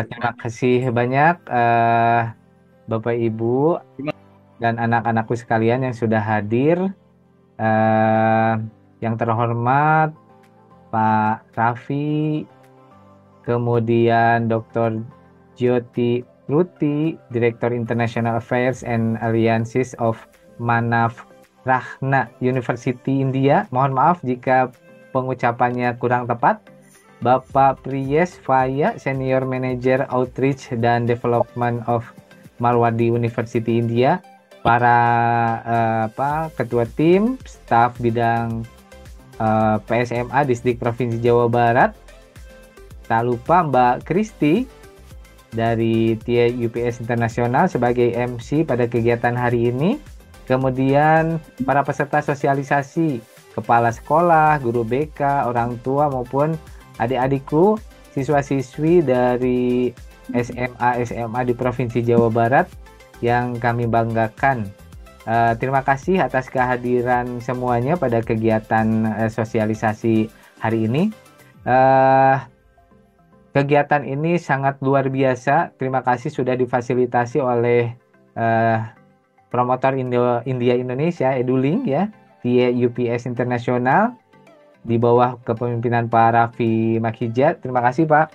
Terima kasih banyak Bapak Ibu dan anak-anakku sekalian yang sudah hadir. Eh, yang terhormat Pak Raffi, kemudian Dr. Jyoti Ruti, Direktur International Affairs and Alliances of Manav Rahna University India. Mohon maaf jika pengucapannya kurang tepat. Bapak Priyesh Vaya, Senior Manager Outreach dan Development of Marwadi University India, para ketua tim, staf bidang PSMA Distrik Provinsi Jawa Barat, tak lupa Mbak Kristi dari TIA UPS Internasional sebagai MC pada kegiatan hari ini, kemudian para peserta sosialisasi, kepala sekolah, guru BK, orang tua maupun adik-adikku, siswa-siswi dari SMA di Provinsi Jawa Barat yang kami banggakan. Terima kasih atas kehadiran semuanya pada kegiatan sosialisasi hari ini. Kegiatan ini sangat luar biasa. Terima kasih sudah difasilitasi oleh promotor India Indonesia, EduLink ya, TIA UPS Internasional, di bawah kepemimpinan Pak Raffi Makhijat. Terima kasih Pak.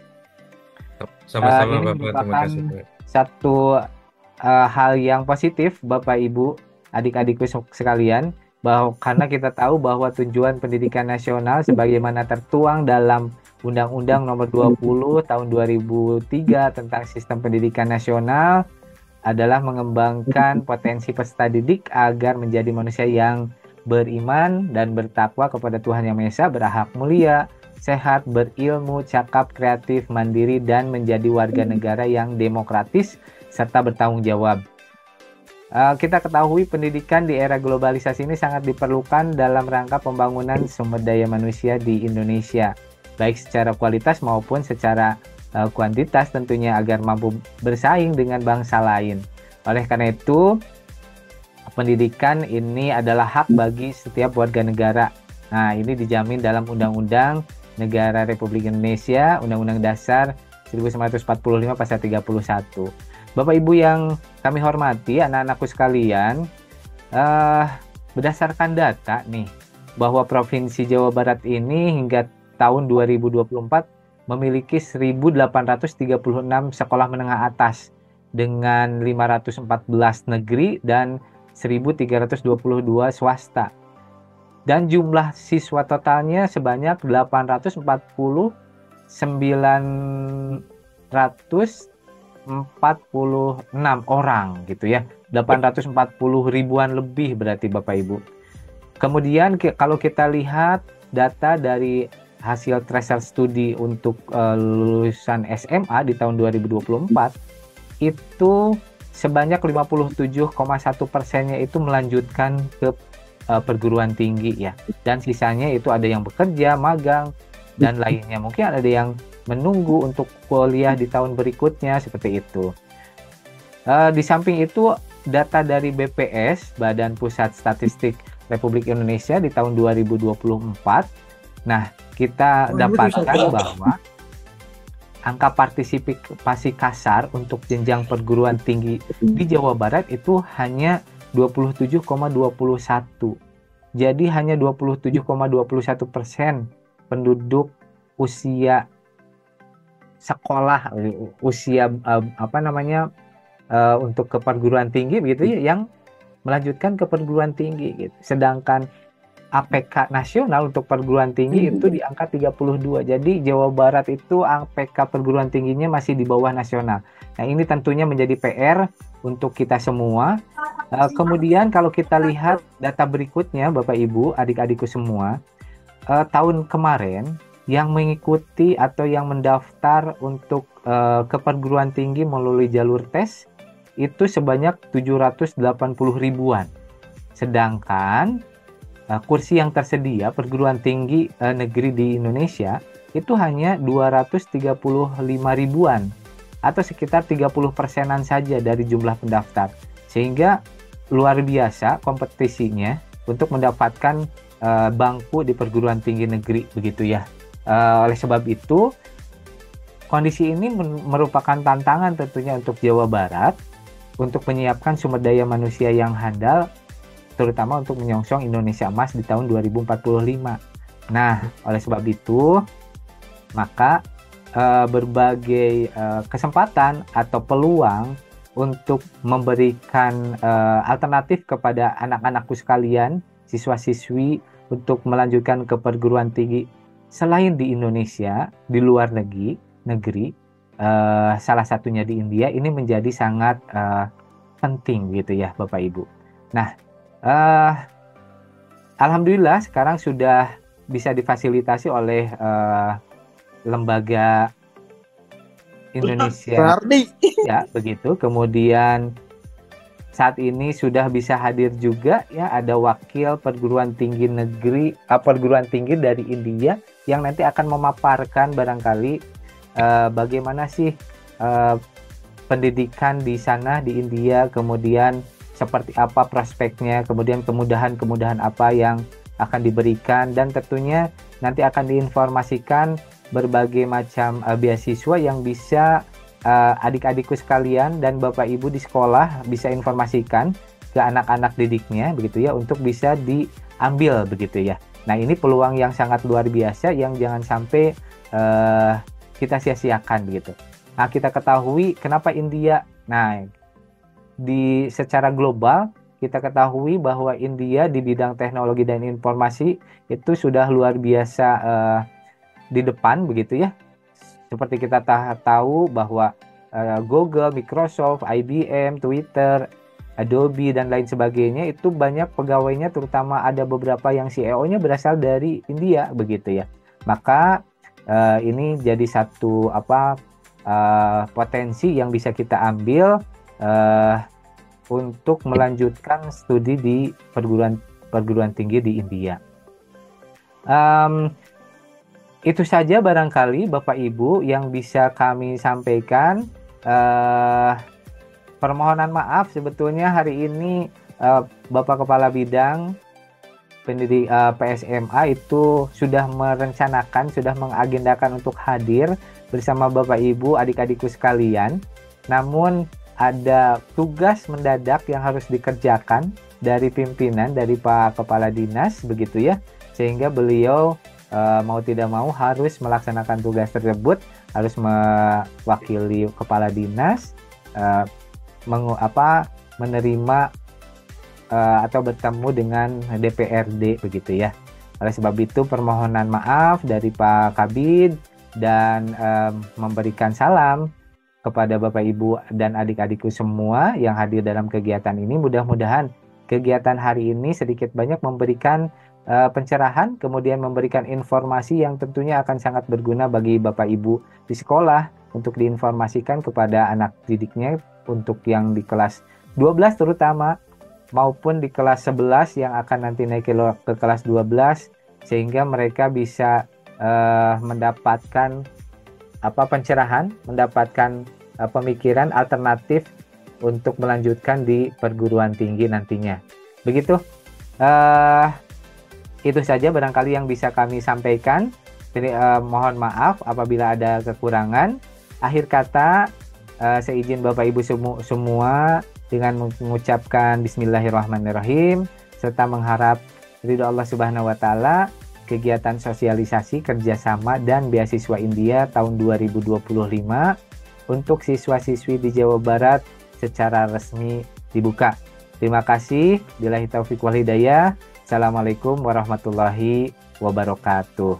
Sama-sama Ini Bapak, terima merupakan kasih Pak. satu hal yang positif Bapak Ibu, adik-adikku sekalian, bahwa karena kita tahu bahwa tujuan pendidikan nasional sebagaimana tertuang dalam Undang-Undang Nomor 20 Tahun 2003 tentang Sistem Pendidikan Nasional adalah mengembangkan potensi peserta didik agar menjadi manusia yang beriman dan bertakwa kepada Tuhan Yang Maha Esa, berakhlak mulia, sehat, berilmu, cakap, kreatif, mandiri, dan menjadi warga negara yang demokratis serta bertanggung jawab. Kita ketahui pendidikan di era globalisasi ini sangat diperlukan dalam rangka pembangunan sumber daya manusia di Indonesia, baik secara kualitas maupun secara kuantitas tentunya, agar mampu bersaing dengan bangsa lain. Oleh karena itu, pendidikan ini adalah hak bagi setiap warga negara. Nah, ini dijamin dalam Undang-Undang Negara Republik Indonesia, Undang-Undang Dasar 1945 Pasal 31. Bapak Ibu yang kami hormati, anak-anakku sekalian, berdasarkan data nih, bahwa Provinsi Jawa Barat ini hingga tahun 2024 memiliki 1.836 sekolah menengah atas dengan 514 negeri dan 1.322 swasta. Dan jumlah siswa totalnya sebanyak 849.946 orang gitu ya. 840 ribuan lebih berarti Bapak Ibu. Kemudian kalau kita lihat data dari hasil tracer studi untuk lulusan SMA di tahun 2024, itu sebanyak 57,1%-nya itu melanjutkan ke perguruan tinggi ya, dan sisanya itu ada yang bekerja, magang, dan lainnya. Mungkin ada yang menunggu untuk kuliah di tahun berikutnya, seperti itu. Di samping itu, data dari BPS, Badan Pusat Statistik Republik Indonesia di tahun 2024, nah kita dapatkan bahwa angka partisipasi kasar untuk jenjang perguruan tinggi di Jawa Barat itu hanya 27,21. Jadi hanya 27,21% penduduk usia sekolah, usia untuk ke perguruan tinggi begitu ya, yang melanjutkan ke perguruan tinggi gitu. Sedangkan APK nasional untuk perguruan tinggi itu di angka 32. Jadi Jawa Barat itu APK perguruan tingginya masih di bawah nasional. Nah, ini tentunya menjadi PR untuk kita semua. Kemudian kalau kita lihat data berikutnya, Bapak Ibu, adik-adikku semua, tahun kemarin yang mengikuti atau yang mendaftar untuk ke perguruan tinggi melalui jalur tes itu sebanyak 780 ribuan. Sedangkan kursi yang tersedia perguruan tinggi negeri di Indonesia itu hanya 235 ribuan atau sekitar 30%-an saja dari jumlah pendaftar, sehingga luar biasa kompetisinya untuk mendapatkan bangku di perguruan tinggi negeri begitu ya. Oleh sebab itu, kondisi ini merupakan tantangan tentunya untuk Jawa Barat untuk menyiapkan sumber daya manusia yang handal, terutama untuk menyongsong Indonesia Emas di tahun 2045. Nah, oleh sebab itu, maka berbagai kesempatan atau peluang untuk memberikan alternatif kepada anak-anakku sekalian, siswa-siswi untuk melanjutkan ke perguruan tinggi selain di Indonesia, di luar negeri, salah satunya di India, ini menjadi sangat penting gitu ya Bapak Ibu. Nah, alhamdulillah sekarang sudah bisa difasilitasi oleh lembaga Indonesia ya begitu. Kemudian saat ini sudah bisa hadir juga ya, ada wakil perguruan tinggi negeri, perguruan tinggi dari India yang nanti akan memaparkan barangkali bagaimana sih pendidikan di sana di India, kemudian seperti apa prospeknya, kemudian kemudahan-kemudahan apa yang akan diberikan, dan tentunya nanti akan diinformasikan berbagai macam beasiswa yang bisa adik-adikku sekalian dan Bapak Ibu di sekolah bisa informasikan ke anak-anak didiknya begitu ya, untuk bisa diambil begitu ya. Nah, ini peluang yang sangat luar biasa yang jangan sampai kita sia-siakan begitu. Nah, kita ketahui kenapa India. Nah, secara global kita ketahui bahwa India di bidang teknologi dan informasi itu sudah luar biasa di depan begitu ya. Seperti kita tahu bahwa Google, Microsoft, IBM, Twitter, Adobe dan lain sebagainya itu banyak pegawainya, terutama ada beberapa yang CEO-nya berasal dari India begitu ya. Maka ini jadi satu potensi yang bisa kita ambil untuk melanjutkan studi di perguruan tinggi di India. Itu saja barangkali Bapak Ibu yang bisa kami sampaikan. Permohonan maaf sebetulnya hari ini Bapak Kepala Bidang Pendidik PSMA itu sudah merencanakan, sudah mengagendakan untuk hadir bersama Bapak Ibu, adik-adikku sekalian. Namun ada tugas mendadak yang harus dikerjakan dari pimpinan, dari Pak Kepala Dinas begitu ya, sehingga beliau mau tidak mau harus melaksanakan tugas tersebut, harus mewakili kepala dinas menerima atau bertemu dengan DPRD begitu ya. Oleh sebab itu permohonan maaf dari Pak Kabid dan memberikan salam kepada Bapak Ibu dan adik-adikku semua yang hadir dalam kegiatan ini. Mudah-mudahan kegiatan hari ini sedikit banyak memberikan pencerahan, kemudian memberikan informasi yang tentunya akan sangat berguna bagi Bapak Ibu di sekolah untuk diinformasikan kepada anak didiknya, untuk yang di kelas 12 terutama maupun di kelas 11 yang akan nanti naik ke kelas 12, sehingga mereka bisa mendapatkan pencerahan, mendapatkan pemikiran alternatif untuk melanjutkan di perguruan tinggi nantinya. Begitu. Itu saja barangkali yang bisa kami sampaikan. Jadi, mohon maaf apabila ada kekurangan. Akhir kata, saya izin Bapak Ibu semua dengan mengucapkan Bismillahirrahmanirrahim serta mengharap ridho Allah Subhanahu wa Ta'ala. Kegiatan sosialisasi kerjasama dan beasiswa India tahun 2025 untuk siswa-siswi di Jawa Barat secara resmi dibuka. Terima kasih. Billahi taufiq wal hidayah. Assalamualaikum warahmatullahi wabarakatuh.